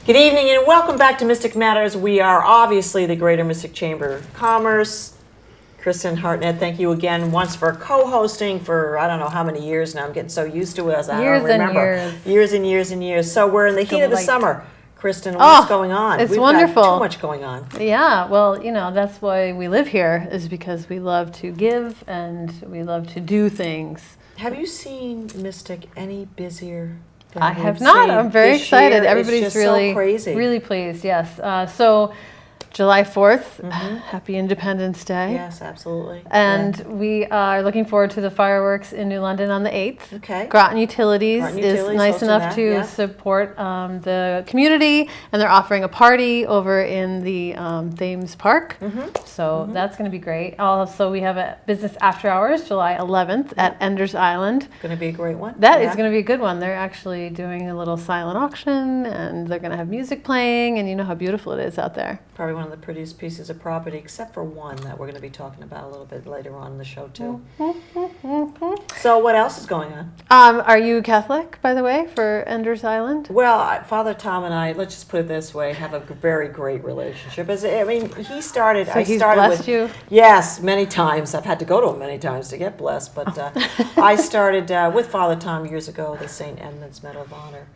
Good evening and welcome back to Mystic Matters. We are obviously the Greater Mystic Chamber of Commerce. Kristin, Hartnett, thank you again once for co-hosting for I don't know how many years now. I'm getting so used to it as I don't remember. Years and years and years. So we're in the heat of the summer. Kristin, what's going on? It's wonderful. Got too much going on. Yeah, well, you know, that's why we live here, is because we love to give and we love to do things. Have you seen Mystic any busier? I have not. I'm very excited. Year? Everybody's really so crazy. Really pleased. Yes. So July 4th, Happy Independence Day. Yes, absolutely. And we are looking forward to the fireworks in New London on the 8th. Okay. Groton Utilities is nice enough to support the community, and they're offering a party over in the Thames Park. So that's going to be great. Also, we have a business after hours, July 11th at Enders Island. Going to be a great one. That is going to be a good one. They're actually doing a little silent auction, and they're going to have music playing, and you know how beautiful it is out there. Probably one of the prettiest pieces of property, except for one that we're going to be talking about a little bit later on in the show, too. So what else is going on? Are you Catholic, by the way, for Enders Island? Well, Father Tom and I, let's just put it this way, have a very great relationship. He started... So he's blessed you? Yes, many times. I've had to go to him many times to get blessed. But I started with Father Tom years ago, the St. Edmund's Medal of Honor.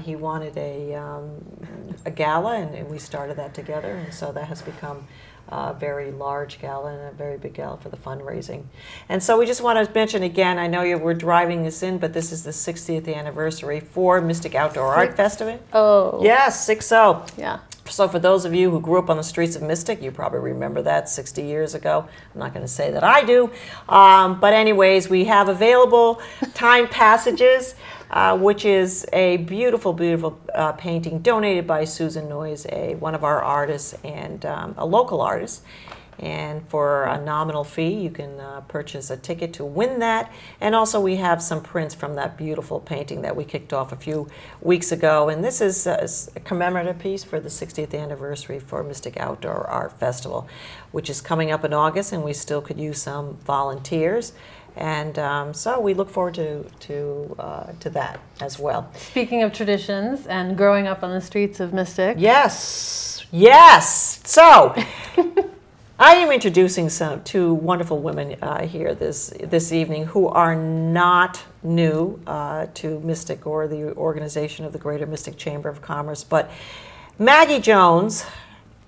He wanted a gala, and we started that together, and so that has become a very large gala and a very big gala for the fundraising. And so we just want to mention again, I know we're driving this in, but this is the 60th anniversary for Mystic Outdoor Art Festival. Oh. Yes, 6-0. Yeah. So for those of you who grew up on the streets of Mystic, you probably remember that 60 years ago. I'm not going to say that I do. But anyways, we have available Time Passages, which is a beautiful, beautiful painting donated by Susan Noyes, one of our artists and a local artist. And for a nominal fee, you can purchase a ticket to win that. And also we have some prints from that beautiful painting that we kicked off a few weeks ago. And this is a commemorative piece for the 60th anniversary for Mystic Outdoor Art Festival, which is coming up in August, and we still could use some volunteers. And so we look forward to that as well. Speaking of traditions and growing up on the streets of Mystic. Yes. So... I am introducing two wonderful women here this evening who are not new to Mystic or the organization of the Greater Mystic Chamber of Commerce, but Maggie Jones,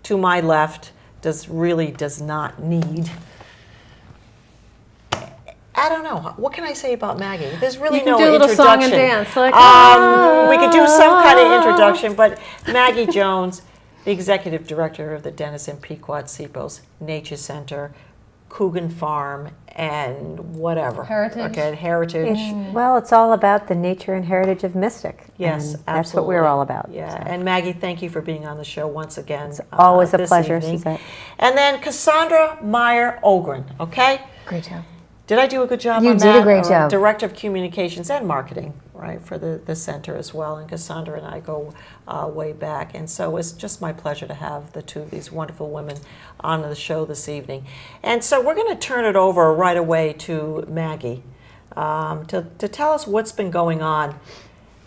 to my left, does not need. I don't know. What can I say about Maggie? There's really no introduction. You can do a little song and dance. Like, we could do some kind of introduction, but Maggie Jones, the Executive Director of the Denison Pequotsepos Nature Center, Coogan Farm, and whatever. Heritage. Okay, Heritage. Well, it's all about the nature and heritage of Mystic. Yes, and absolutely. That's what we're all about. Yeah, so. and Maggie, thank you for being on the show once again. It's always a pleasure, evening. Susette. And then Cassandra Meyer-Ogren, okay? Great job. Did I do a good job You on that? did a great job. Director of Communications and Marketing, right, for the center as well. And Cassandra and I go way back. And so it's just my pleasure to have the two of these wonderful women on the show this evening. And so we're going to turn it over right away to Maggie to tell us what's been going on.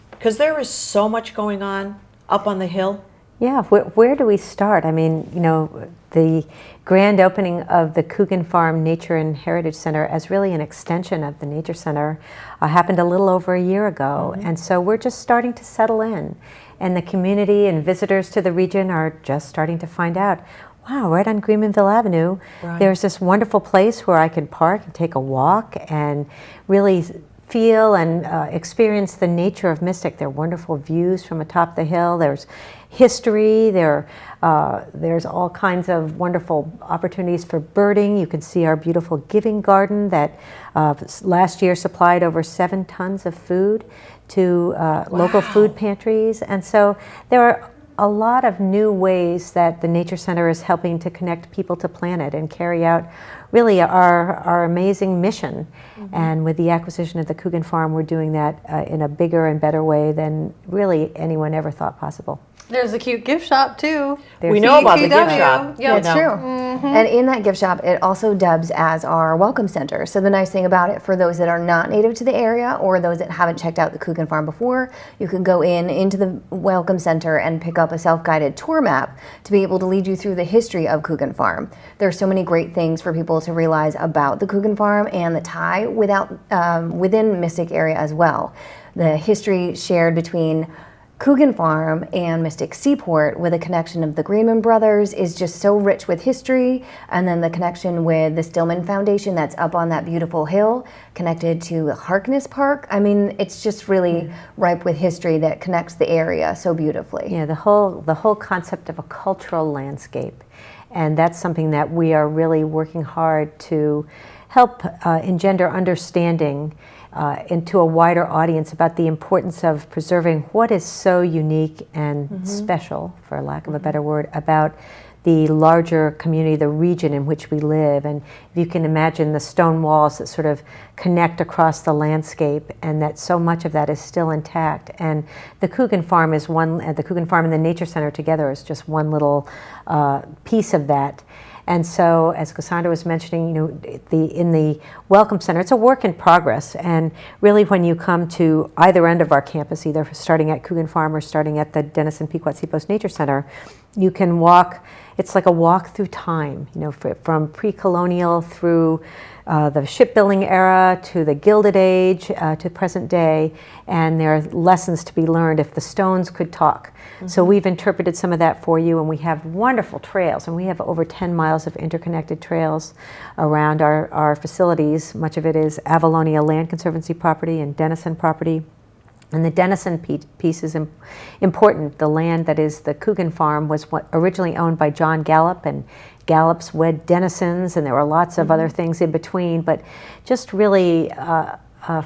Because there is so much going on up on the hill. Yeah, where do we start? I mean, you know, the grand opening of the Coogan Farm Nature and Heritage Center as really an extension of the Nature Center happened a little over a year ago. And so we're just starting to settle in. And the community and visitors to the region are just starting to find out, wow, right on Greenmanville Avenue, there's this wonderful place where I can park and take a walk and really feel and experience the nature of Mystic. There are wonderful views from atop the hill. There's history. There's all kinds of wonderful opportunities for birding. You can see our beautiful giving garden that last year supplied over 7 tons of food to local food pantries. And so there are a lot of new ways that the Nature Center is helping to connect people to planet and carry out really our amazing mission. And with the acquisition of the Coogan Farm, we're doing that in a bigger and better way than really anyone ever thought possible. There's a cute gift shop too. We know about the gift PW. shop. Yeah, That's true. And in that gift shop, it also dubs as our welcome center. So the nice thing about it, for those that are not native to the area or those that haven't checked out the Coogan Farm before, you can go into the welcome center and pick up a self-guided tour map to be able to lead you through the history of Coogan Farm. There's so many great things for people to realize about the Coogan Farm and the tie within Mystic area as well. The history shared between Coogan Farm and Mystic Seaport, with a connection of the Greenman brothers, is just so rich with history. And then the connection with the Stillman Foundation that's up on that beautiful hill, connected to Hartnett Park. I mean, it's just really ripe with history that connects the area so beautifully. Yeah, the whole concept of a cultural landscape. And that's something that we are really working hard to help engender understanding into a wider audience about the importance of preserving what is so unique and special, for lack of a better word, about the larger community, the region in which we live. And if you can imagine the stone walls that sort of connect across the landscape, and that so much of that is still intact. And the Coogan Farm is the Coogan Farm and the Nature Center together is just one little piece of that. And so, as Cassandra was mentioning, in the Welcome Center, it's a work in progress. And really, when you come to either end of our campus, either starting at Coogan Farm or starting at the Denison Pequotsepos Nature Center, you can walk. It's like a walk through time, from pre-colonial through the shipbuilding era to the Gilded Age to present day. And there are lessons to be learned if the stones could talk. So we've interpreted some of that for you, and we have wonderful trails, and we have over 10 miles of interconnected trails around our facilities. Much of it is Avalonia Land Conservancy property and Denison property. And the Denison piece is important. The land that is the Coogan Farm was originally owned by John Gallup, and Gallups wed Denisons, and there were lots of other things in between, but just really a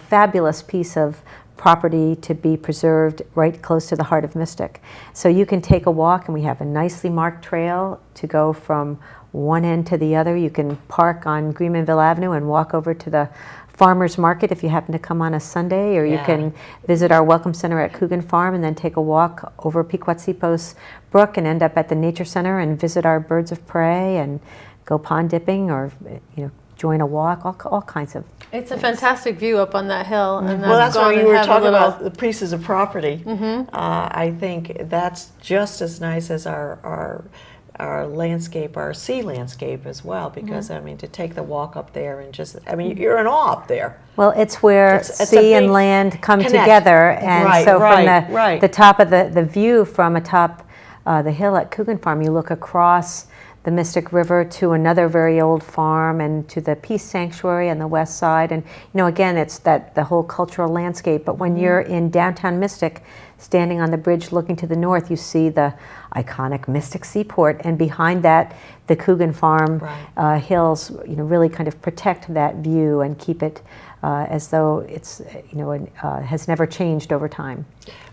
fabulous piece of property to be preserved right close to the heart of Mystic. So you can take a walk, and we have a nicely marked trail to go from one end to the other. You can park on Greenmanville Avenue and walk over to the farmers market if you happen to come on a Sunday, or you can visit our Welcome Center at Coogan Farm and then take a walk over Pequotsepos Brook and end up at the Nature Center and visit our birds of prey and go pond dipping, or join a walk, all kinds of. It's a fantastic view up on that hill. And Well, that's why you were talking about the pieces of property. I think that's just as nice as our landscape, our sea landscape as well, because I mean, to take the walk up there and you're in awe up there. Well, it's where sea and land come together, and from the top of the view from atop the hill at Coogan Farm, you look across the Mystic River to another very old farm and to the Peace Sanctuary on the west side. And again, it's the whole cultural landscape. But when you're in downtown Mystic, standing on the bridge looking to the north, you see the iconic Mystic Seaport, and behind that, the Coogan Farm hills, really kind of protect that view and keep it as though it's, has never changed over time.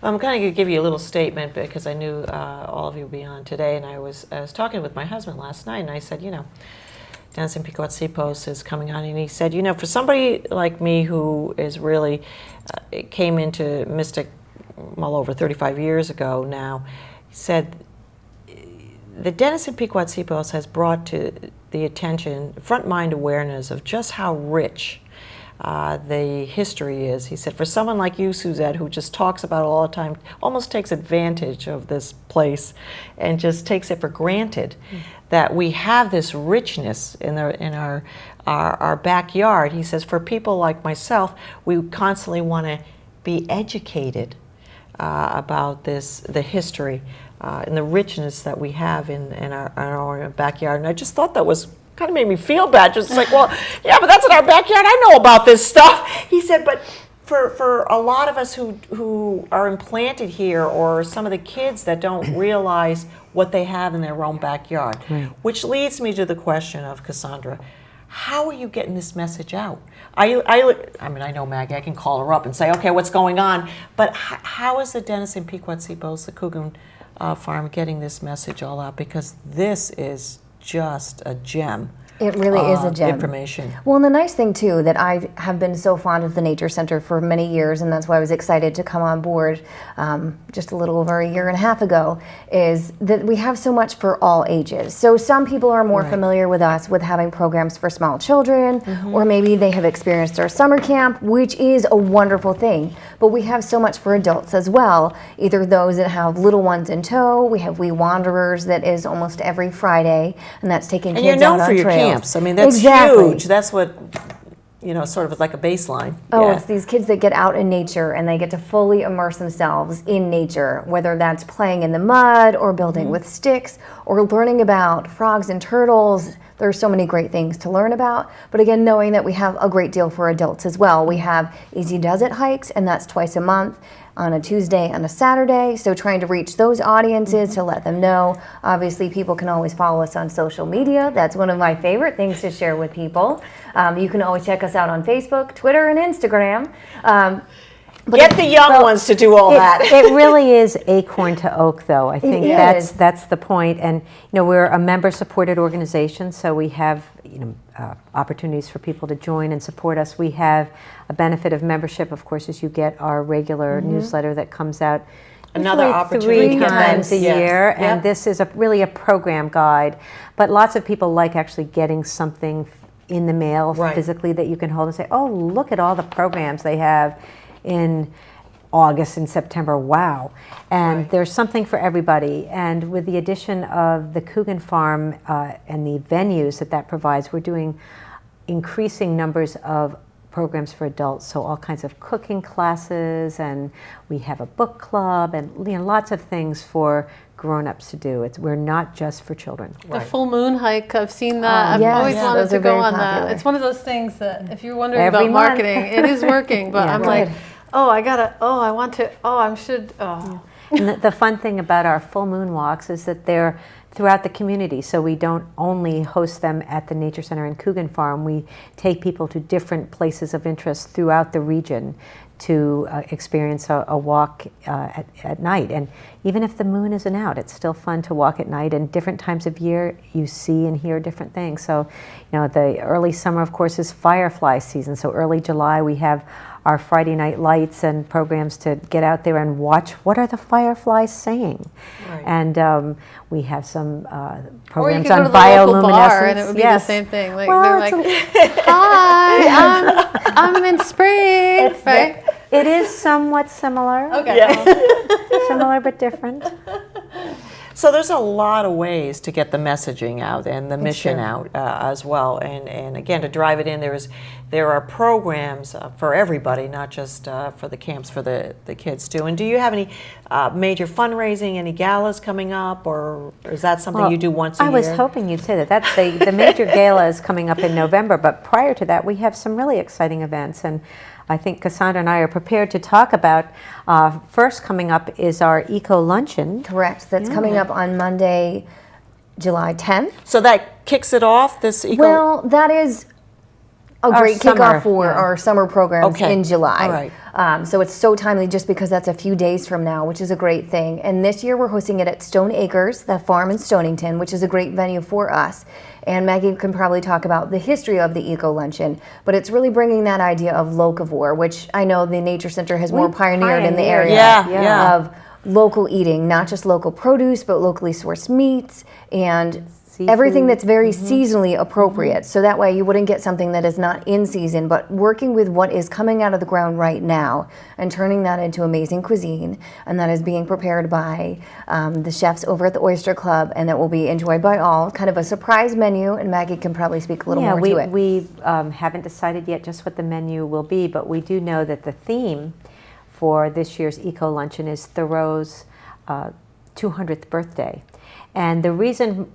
I'm kind of going to give you a little statement because I knew all of you would be on today, and I was talking with my husband last night, and I said, Denison Pequotsepos is coming on, and he said, for somebody like me who is really came into Mystic well over 35 years ago now, he said, the Denison Pequotsepos has brought to the attention, front mind awareness of just how rich the history is. He said, for someone like you, Susette, who just talks about it all the time, almost takes advantage of this place and just takes it for granted that we have this richness in our backyard. He says, for people like myself, we constantly want to be educated about the history and the richness that we have in our backyard. And I just thought that was kind of made me feel bad. Just like, well, yeah, but that's in our backyard. I know about this stuff. He said, but for a lot of us who are implanted here, or some of the kids that don't realize what they have in their own backyard, which leads me to the question of, Cassandra, how are you getting this message out? I mean, I know Maggie, I can call her up and say, okay, what's going on? But how is the Denison Pequotsepos, the Coogan Farm, getting this message all out? Because this is just a gem It really is a gem. information. Well, and the nice thing too that I have been so fond of the Nature Center for many years, and that's why I was excited to come on board just a little over a year and a half ago, is that we have so much for all ages. So some people are more familiar with us with having programs for small children, or maybe they have experienced our summer camp, which is a wonderful thing. But we have so much for adults as well, either those that have little ones in tow. We have We Wanderers that is almost every Friday, and that's taking And kids you're out known on for your trails. camps. I mean, that's Exactly. huge. That's what, sort of like a baseline. Oh, Yeah. it's these kids that get out in nature and they get to fully immerse themselves in nature, whether that's playing in the mud or building with sticks or learning about frogs and turtles. There's so many great things to learn about. But again, knowing that we have a great deal for adults as well. We have Easy Does It hikes, and that's twice a month on a Tuesday and a Saturday. So trying to reach those audiences to let them know. Obviously, people can always follow us on social media. That's one of my favorite things to share with people. You can always check us out on Facebook, Twitter, and Instagram. Get the young ones to do all that. It really is acorn to oak, though. I think is. that's the point. And we're a member-supported organization, so we have opportunities for people to join and support us. We have a benefit of membership, of course, as you get our regular newsletter that comes out Another usually opportunity to 3 get times a things. Yeah. year, Yep. and this is really a program guide. But lots of people like actually getting something in the mail physically that you can hold and say, "Oh, look at all the programs they have in August and September, wow." And there's something for everybody. And with the addition of the Coogan Farm and the venues that provides, we're doing increasing numbers of programs for adults, so all kinds of cooking classes, and we have a book club, and lots of things for grown-ups to do. We're not just for children. The full moon hike, I've seen that. I've yes, always yeah, wanted those to are go very on popular. that. It's one of those things that if you're wondering Every about month. marketing, it is working, but I'm like, And the fun thing about our full moon walks is that they're throughout the community, so we don't only host them at the Nature Center and Coogan Farm. We take people to different places of interest throughout the region to experience a walk at night. And even if the moon isn't out, it's still fun to walk at night. And different times of year, you see and hear different things. So, the early summer, of course, is firefly season. So early July, we have our Friday night lights and programs to get out there and watch what are the fireflies saying. Right. And we have some or you programs could go on to the local bar bioluminescence. and it would be Yes. the same thing. Like Well, they're like, "Hi, I'm in spring," right? It is somewhat similar. Okay. Similar but different. So there's a lot of ways to get the messaging out and the mission out as well. And again, to drive it in, there are programs for everybody, not just for the camps, for the kids too. And do you have any major fundraising, any galas coming up, or is that something you do once a year? I was hoping you'd say that. That's the major gala is coming up in November, but prior to that, we have some really exciting events. And I think Cassandra and I are prepared to talk about. First coming up is our Eco Luncheon. Correct. That's coming up on Monday, July 10th. So that kicks it off, this eco... Well, that is a great summer, kickoff for our summer programs in July. All right. So it's so timely just because that's a few days from now, which is a great thing. And this year we're hosting it at Stone Acres, the farm in Stonington, which is a great venue for us. And Maggie can probably talk about the history of the Eco Luncheon, but it's really bringing that idea of locavore, which I know the Nature Center has more pioneered in the area of local eating, not just local produce, but locally sourced meats and everything that's very seasonally appropriate. So that way you wouldn't get something that is not in season, but working with what is coming out of the ground right now and turning that into amazing cuisine. And that is being prepared by the chefs over at the Oyster Club, and that will be enjoyed by all. Kind of a surprise menu, and Maggie can probably speak a little more to it. We haven't decided yet just what the menu will be, but we do know that the theme for this year's Eco Luncheon is Thoreau's 200th birthday. And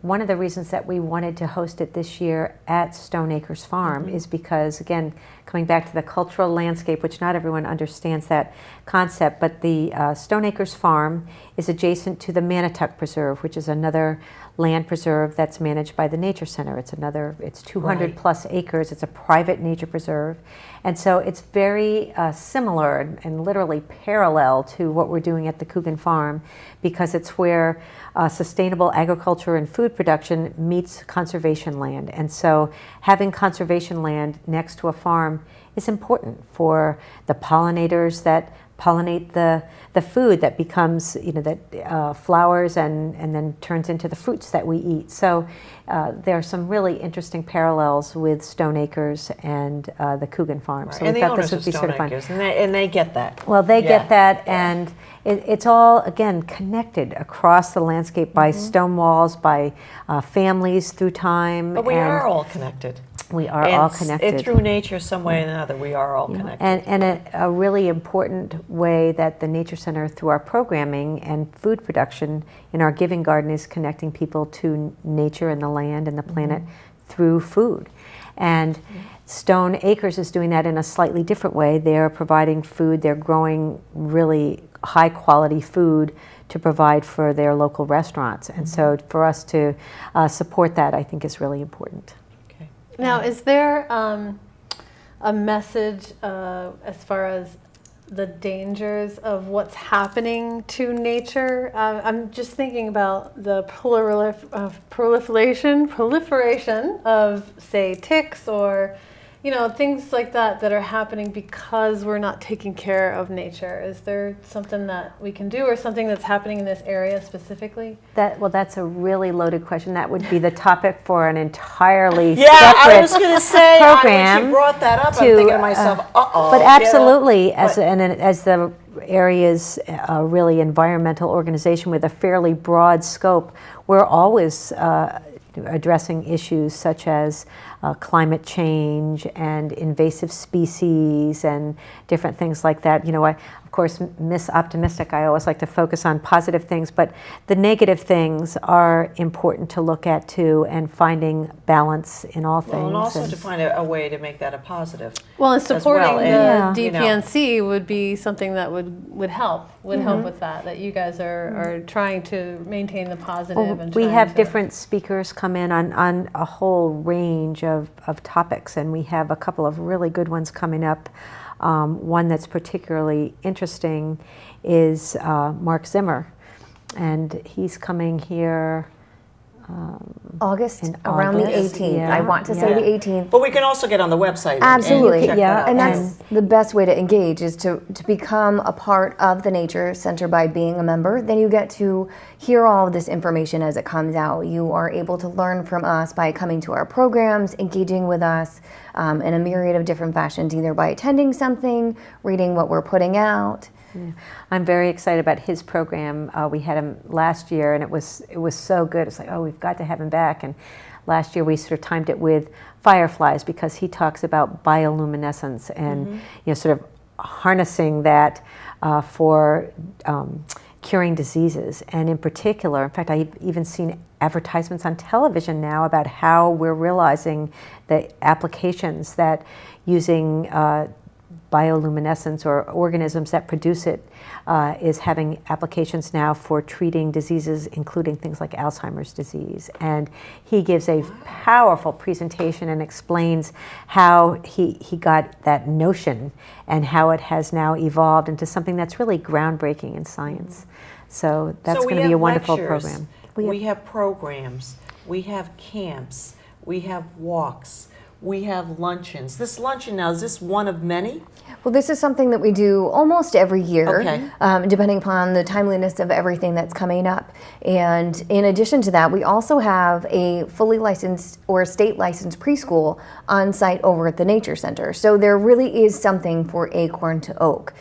one of the reasons that we wanted to host it this year at Stone Acres Farm is because, again, coming back to the cultural landscape, which not everyone understands that concept, but the Stone Acres Farm is adjacent to the Manatuck Preserve, which is another land preserve that's managed by the Nature Center. It's 200 plus acres. It's a private nature preserve. And so it's very similar and literally parallel to what we're doing at the Coogan Farm, because it's where sustainable sustainable agriculture and food production meets conservation land. And so having conservation land next to a farm is important for the pollinators that pollinate the food that becomes, that flowers and then turns into the fruits that we eat. So there are some really interesting parallels with Stone Acres and the Coogan Farm. Right. So And we the thought owners this would of be Stone sort of fun. Acres, and they get that. Well, they Yeah. get that, and it's all, again, connected across the landscape by stone walls, by families through time. But we and are all connected. We are And all and connected. through nature, some way or another, we are all connected. And a really important way that the Nature Center, through our programming and food production in our Giving Garden, is connecting people to nature and the land and the planet through food. And Stone Acres is doing that in a slightly different way. They're providing food, they're growing really high quality food to provide for their local restaurants. And so for us to support that, I think, is really important. Okay. Now, is there a message as far as the dangers of what's happening to nature? I'm just thinking about the proliferation of, say, ticks or, things like that are happening because we're not taking care of nature. Is there something that we can do, or something that's happening in this area specifically? That's a really loaded question. That would be the topic for an entirely Yeah, I separate was going to say, program. when you brought that up, I'm to, thinking to myself, uh-oh. But absolutely, as But- the area's really environmental organization with a fairly broad scope, we're always addressing issues such as climate change and invasive species and different things like that. Of course, Miss Optimistic, I always like to focus on positive things, but the negative things are important to look at too, and finding balance in all things. Well, and also to find a way to make that a positive. Well, and as supporting well. the And, DPNC would be something that would help with that you guys are trying to maintain the positive. Well, And we trying have to- different speakers come in on a whole range of topics, and we have a couple of really good ones coming up. One that's particularly interesting is Mark Zimmer, and he's coming here August, in around August, the 18th. yeah, I want to say yeah. the 18th. But we can also get on the website and Absolutely. check Yeah, that out. And that's the best way to engage, is to become a part of the Nature Center by being a member. Then you get to hear all of this information as it comes out. You are able to learn from us by coming to our programs, engaging with us in a myriad of different fashions, either by attending something, reading what we're putting out. Yeah. I'm very excited about his program. We had him last year, and it was so good. It's like, oh, we've got to have him back. And last year we sort of timed it with fireflies, because he talks about bioluminescence and sort of harnessing that for curing diseases. And in particular, in fact, I've even seen advertisements on television now about how we're realizing the applications that using bioluminescence or organisms that produce it is having applications now for treating diseases, including things like Alzheimer's disease. And he gives a powerful presentation and explains how he got that notion and how it has now evolved into something that's really groundbreaking in science. So that's going to be a wonderful program. We have programs, we have camps, we have walks, we have luncheons. This luncheon now, is this one of many? Well, this is something that we do almost every year, Okay. Depending upon the timeliness of everything that's coming up. And in addition to that, we also have a fully licensed or state licensed preschool on site over at the Nature Center. So there really is something for acorn to oak.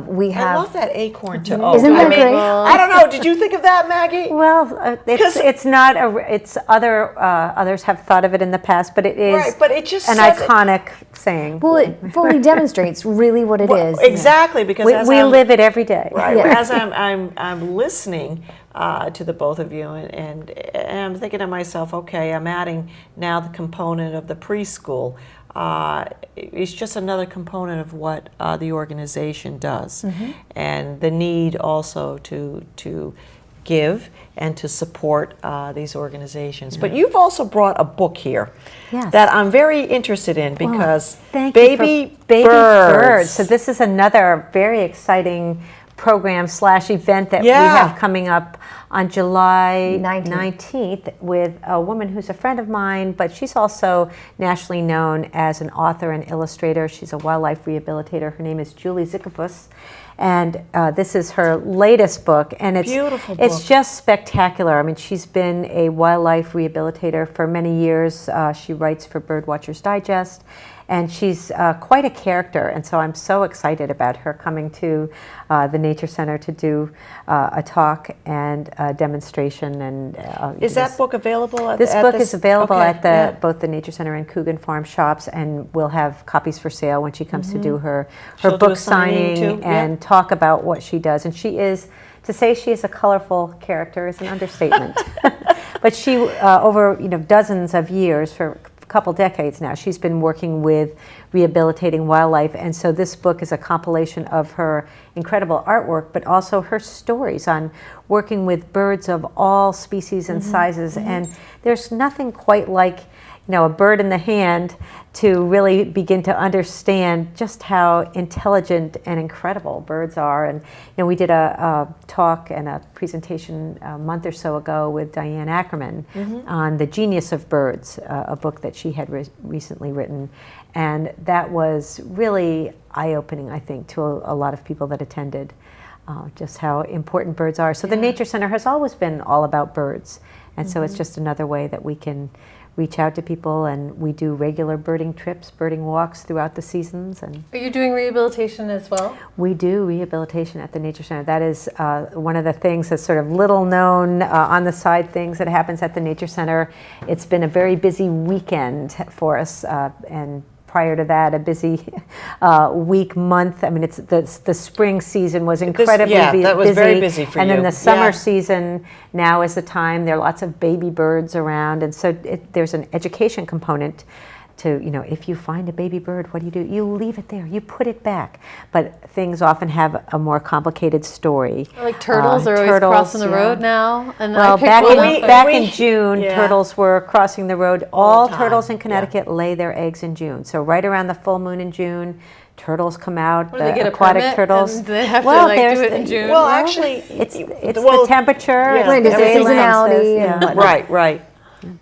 We I have. love that acorn to oak. Isn't that I mean, great? I don't know, did you think of that, Maggie? Well, it's not it's others have thought of it in the past, but it is Right, but it just an says it- iconic saying. Well, it fully demonstrates really what it is. Exactly, because We live it every day. Right. Yeah. As I'm listening to the both of you, and I'm thinking to myself, okay, I'm adding now the component of the preschool. It's just another component of what the organization does, and the need also to give and to support these organizations. But you've also brought a book here Yes. that I'm very interested in, because Thank you for baby Baby birds. So this is another very exciting program/event that we Yeah. have coming up on July 19th. 19th with a woman who's a friend of mine, but she's also nationally known as an author and illustrator. She's a wildlife rehabilitator. Her name is Julie Zickefuss. And this is her latest book, and Beautiful it's book. just spectacular. I mean, she's been a wildlife rehabilitator for many years. She writes for Birdwatchers Digest, and she's quite a character. And so I'm so excited about her coming to the Nature Center to do a talk and a demonstration. And Is that book available at this book is available okay, at yeah. both the Nature Center and Coogan Farm shops, and we'll have copies for sale when she comes to do her She'll do a book signing signing too, yeah. and talk about what she does. And she is, to say she is a colorful character is an understatement. But she, over dozens of years, for a couple decades now, she's been working with rehabilitating wildlife. And so this book is a compilation of her incredible artwork, but also her stories on working with birds of all species and sizes. And there's nothing quite like a bird in the hand to really begin to understand just how intelligent and incredible birds are. And we did a talk and a presentation a month or so ago with Diane Ackerman on The Genius of Birds, a book that she had recently written. And that was really eye-opening, I think, to a lot of people that attended, just how important birds are. So the Nature Center has always been all about birds. And so it's just another way that we can reach out to people, and we do regular birding trips, birding walks throughout the seasons. And Are you doing rehabilitation as well? we do rehabilitation at the Nature Center. That is one of the things that's sort of little known on the side things that happens at the Nature Center. It's been a very busy weekend for us, and prior to that, a busy week, month. I mean, it's the spring season was incredibly busy. That was very busy for and you. then the summer Yeah. season now is the time. There are lots of baby birds around, and so there's an education component to, if you find a baby bird, what do? You leave it there. You put it back. But things often have a more complicated story. Like turtles are always turtles, crossing the yeah. road now. And Well, I picked back one in, up. back in June, Yeah. turtles were crossing the road. All All the time, turtles in yeah. Connecticut lay their eggs in June. So right around the full moon in June, turtles come out. What, do they get a aquatic permit turtles. and they have to, well, like, there's do it in June? Well, actually, it's well, the temperature. yeah. it's Right, the it's the daylight, seasonality yeah. and whatnot. Right.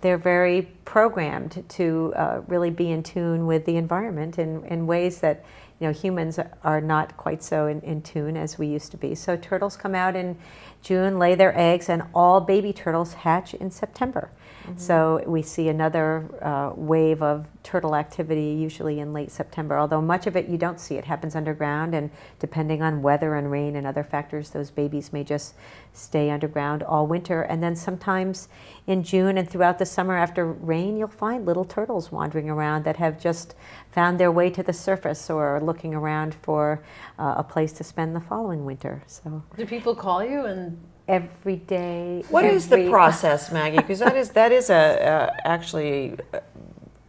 They're very programmed to really be in tune with the environment in ways that humans are not quite so in tune as we used to be. So turtles come out in June, lay their eggs, and all baby turtles hatch in September. So we see another wave of turtle activity usually in late September, although much of it you don't see. It happens underground, and depending on weather and rain and other factors, those babies may just stay underground all winter. And then sometimes in June and throughout the summer after rain, you'll find little turtles wandering around that have just found their way to the surface or looking around for a place to spend the following winter. So Do people call you and every day. What is the process, Maggie? Because that is actually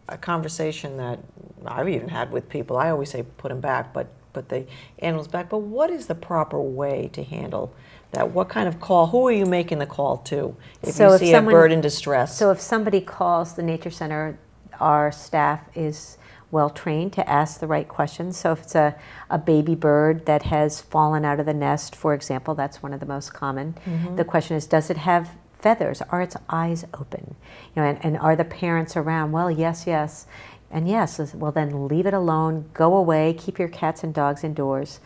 a conversation that I've even had with people. I always say put them back, but the animals back. But what is the proper way to handle that? What kind of call? Who are you making the call to if you see a bird in distress? So if somebody calls the Nature Center, our staff is well trained to ask the right questions. So if it's a baby bird that has fallen out of the nest, for example, that's one of the most common. The question is, does it have feathers? Are its eyes open? And are the parents around? Well, yes. And yes, well then leave it alone, go away, keep your cats and dogs indoors.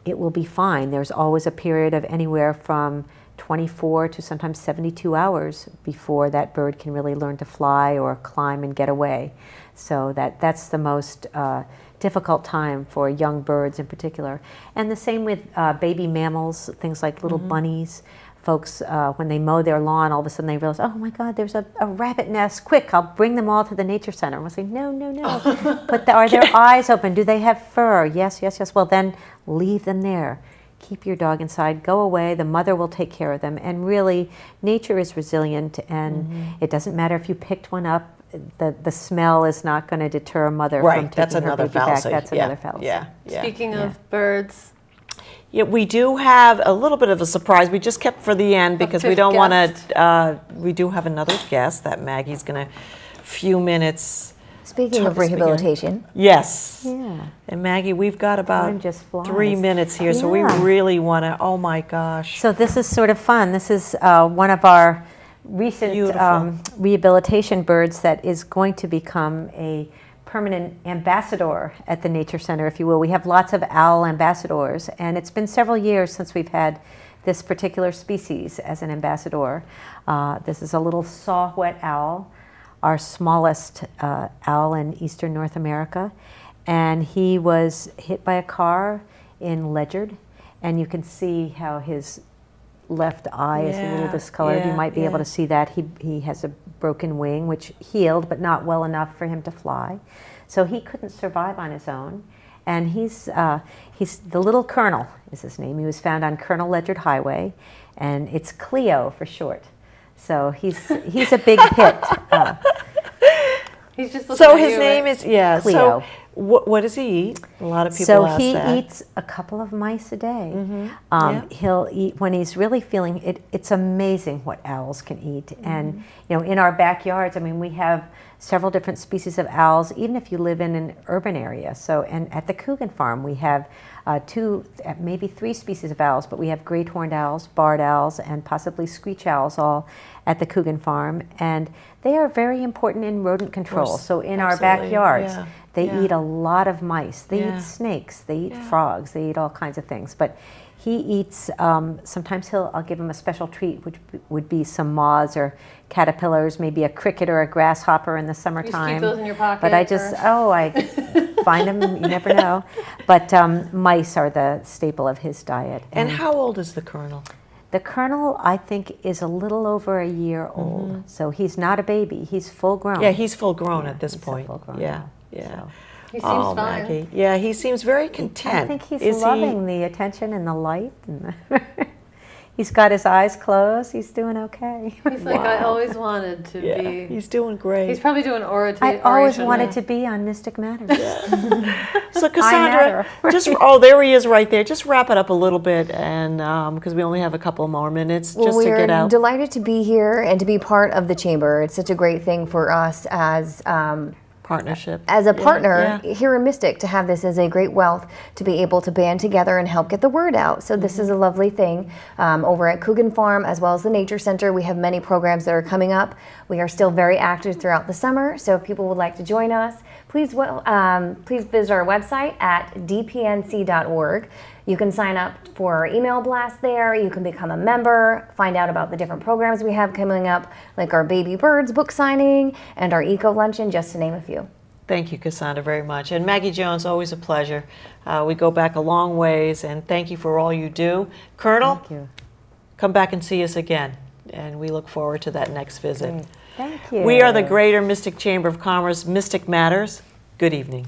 It will be fine. There's always a period of anywhere from 24 to sometimes 72 hours before that bird can really learn to fly or climb and get away. So that's the most difficult time for young birds in particular. And the same with baby mammals, things like little bunnies. Folks, when they mow their lawn, all of a sudden they realize, oh my God, there's a rabbit nest. Quick, I'll bring them all to the Nature Center. And we'll say, no. But are their eyes open? Do they have fur? Yes. Well, then leave them there. Keep your dog inside, go away, the mother will take care of them. And really, nature is resilient, and it doesn't matter if you picked one up, the smell is not going to deter a mother from taking her baby back. That's another fallacy. Yeah. Speaking of birds, Yeah, we do have a little bit of a surprise. We just kept for the end because we fifth don't want guest. to. We do have another guest that Maggie's going to few minutes Speaking of rehabilitation. Yes. Yeah. And Maggie, we've got about Time just flies. 3 minutes here, so we Yeah. really want to, oh my gosh. So this is sort of fun. This is one of our recent Beautiful. rehabilitation birds that is going to become a permanent ambassador at the Nature Center, if you will. We have lots of owl ambassadors, and it's been several years since we've had this particular species as an ambassador. This is a little saw-whet owl, our smallest owl in eastern North America, and he was hit by a car in Ledyard, and you can see how his left eye is a little discolored. You might be able to see that. He has a broken wing, which healed, but not well enough for him to fly. So he couldn't survive on his own. And he's the Little Colonel is his name. He was found on Colonel Ledyard Highway, and it's Cleo for short. So he's a big hit. He's just So his name is, Cleo. So what does he eat? A lot of people ask that. So he eats a couple of mice a day. Yeah. He'll eat when he's really feeling it. It's amazing what owls can eat. And in our backyards, I mean, we have several different species of owls, even if you live in an urban area. So, and at the Coogan Farm, we have 2, maybe 3 species of owls, but we have great horned owls, barred owls, and possibly screech owls all at the Coogan Farm. And they are very important in rodent control. So in our backyards, they eat a lot of mice. They eat snakes. They eat frogs. They eat all kinds of things. But he eats, sometimes I'll give him a special treat, which would be some moths or caterpillars, maybe a cricket or a grasshopper in the summertime. You keep those in your pocket? But I find them, you never know. But mice are the staple of his diet. And how old is the Colonel? The Colonel, I think, is a little over a year old. So he's not a baby. He's full grown. Yeah, he's full grown at this he's a point. full-grown Yeah, now, yeah. so. He seems fine. Maggie. Yeah, he seems very content. I think he's Is loving the attention and the light. And he's got his eyes closed. He's doing okay. He's like, I always wanted to be. He's doing great. He's probably doing I always wanted to be on Mystic Matters. So Cassandra, there he is right there. Just wrap it up a little bit, and because we only have a couple more minutes, just to get out. We're delighted to be here and to be part of the chamber. It's such a great thing for us as Partnership. as a partner here in Mystic to have this as a great wealth to be able to band together and help get the word out. So this is a lovely thing. Over at Coogan Farm as well as the Nature Center, we have many programs that are coming up. We are still very active throughout the summer, so if people would like to join us, please visit our website at dpnc.org. You can sign up for our email blast there. You can become a member, find out about the different programs we have coming up, like our Baby Birds book signing and our Eco Luncheon, just to name a few. Thank you, Cassandra, very much. And Maggie Jones, always a pleasure. We go back a long ways, and thank you for all you do. Colonel, Thank you. come back and see us again, and we look forward to that next visit. Thank you. We are the Greater Mystic Chamber of Commerce, Mystic Matters. Good evening.